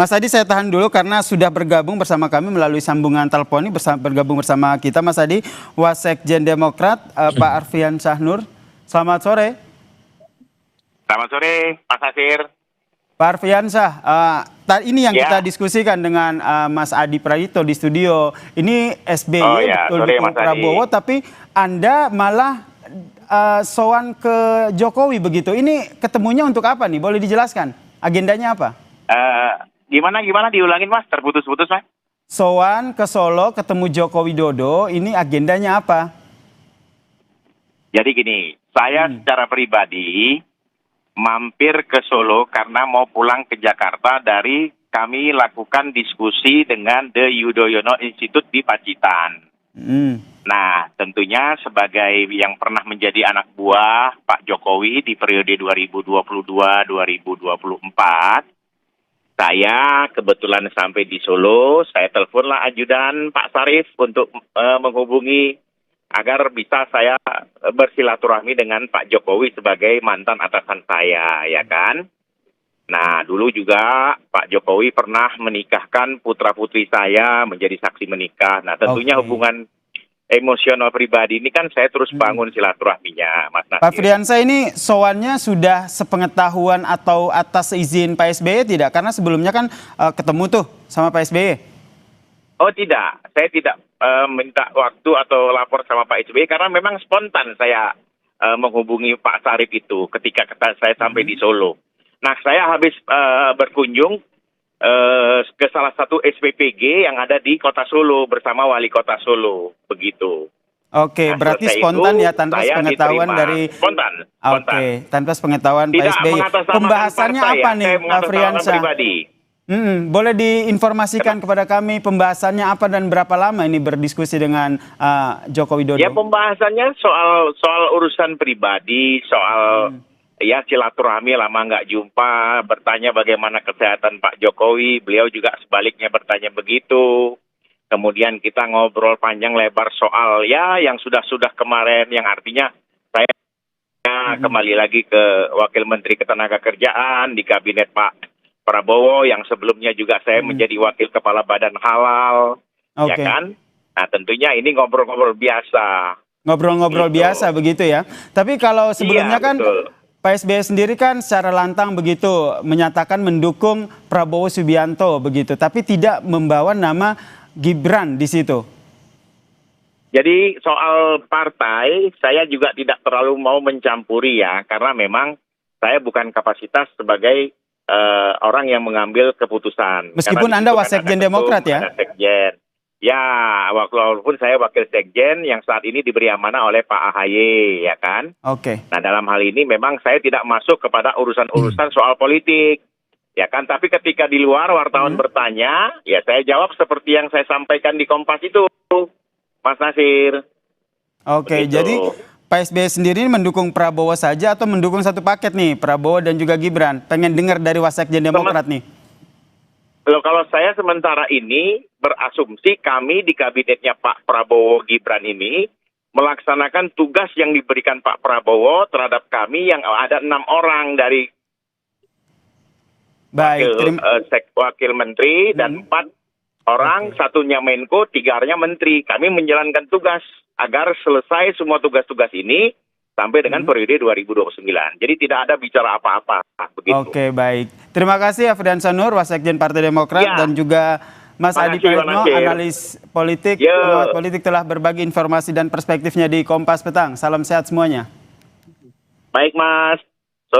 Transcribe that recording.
Mas Adi, saya tahan dulu karena sudah bergabung bersama kami melalui sambungan telepon ini, bergabung bersama kita Mas Adi, Wasekjen Demokrat, Pak Arfian Syahnur. Selamat sore. Selamat sore, Pak Nasir. Pak Arfiansyah, ini yang kita diskusikan dengan Mas Adi Prayitno di studio. Ini SBY betul dukung Prabowo, tapi Anda malah sowan ke Jokowi begitu. Ini ketemunya untuk apa nih? Boleh dijelaskan? Agendanya apa? Gimana diulangin Mas? Terputus-putus Mas. Sowan ke Solo ketemu Joko Widodo, ini agendanya apa? Jadi gini, saya secara pribadi mampir ke Solo karena mau pulang ke Jakarta dari kami lakukan diskusi dengan The Yudhoyono Institute di Pacitan. Nah, tentunya sebagai yang pernah menjadi anak buah Pak Jokowi di periode 2022-2024, saya kebetulan sampai di Solo, saya teleponlah ajudan Pak Sarif untuk menghubungi agar bisa saya bersilaturahmi dengan Pak Jokowi sebagai mantan atasan saya, ya kan? Nah, dulu juga Pak Jokowi pernah menikahkan putra-putri saya menjadi saksi menikah. Nah, tentunya hubungan emosional pribadi ini kan saya terus bangun silaturahminya, Mas Nasir. Pak Friansyah, ini sowannya sudah sepengetahuan atau atas izin Pak SBY tidak? Karena sebelumnya kan ketemu tuh sama Pak SBY. Oh tidak, saya tidak minta waktu atau lapor sama Pak SBY karena memang spontan saya menghubungi Pak Sarif itu ketika saya sampai di Solo. Nah, saya habis berkunjung ke salah satu SPPG yang ada di Kota Solo bersama Wali Kota Solo, begitu. Oke, berarti spontan ya, tanpa pengetahuan dari... Spontan. Oke, tanpa pengetahuan Pak SBY. Pembahasannya apa nih, Pak Friansyah? Boleh diinformasikan kepada kami pembahasannya apa dan berapa lama ini berdiskusi dengan Joko Widodo? Ya, pembahasannya soal urusan pribadi, soal... Ya, silaturahmi lama nggak jumpa, bertanya bagaimana kesehatan Pak Jokowi, beliau juga sebaliknya bertanya begitu. Kemudian kita ngobrol panjang lebar soal ya yang sudah kemarin, yang artinya saya kembali lagi ke Wakil Menteri Ketenagakerjaan di Kabinet Pak Prabowo, yang sebelumnya juga saya menjadi Wakil Kepala Badan Halal, ya kan? Nah, tentunya ini ngobrol-ngobrol biasa. Ngobrol-ngobrol biasa begitu ya. Tapi kalau sebelumnya kan... Betul. Pak SBY sendiri kan secara lantang begitu menyatakan mendukung Prabowo Subianto begitu, tapi tidak membawa nama Gibran di situ. Jadi soal partai saya juga tidak terlalu mau mencampuri ya, karena memang saya bukan kapasitas sebagai orang yang mengambil keputusan. Meskipun Anda Wasekjen Demokrat ya? Sekjen. Ya, walaupun saya wakil sekjen yang saat ini diberi amanah oleh Pak AHY, ya kan? Oke. Nah, dalam hal ini memang saya tidak masuk kepada urusan-urusan soal politik, ya kan? Tapi ketika di luar wartawan bertanya, ya saya jawab seperti yang saya sampaikan di Kompas itu, Mas Nasir. Oke, begitu. jadi Pak SBY sendiri mendukung Prabowo saja atau mendukung satu paket nih, Prabowo dan juga Gibran? Pengen dengar dari Wasekjen Demokrat nih. Loh, kalau saya sementara ini berasumsi kami di kabinetnya Pak Prabowo Gibran ini melaksanakan tugas yang diberikan Pak Prabowo terhadap kami yang ada 6 orang dari wakil menteri dan 4 orang, satunya Menko, 3-nya menteri. Kami menjalankan tugas agar selesai semua tugas-tugas ini sampai dengan periode 2029. Jadi tidak ada bicara apa-apa. Oke, baik. Terima kasih Arfian Syahnur, Wasekjen Partai Demokrat, dan juga Mas Adi Prayitno, analis politik, pengamat politik, telah berbagi informasi dan perspektifnya di Kompas Petang. Salam sehat semuanya. Baik, Mas.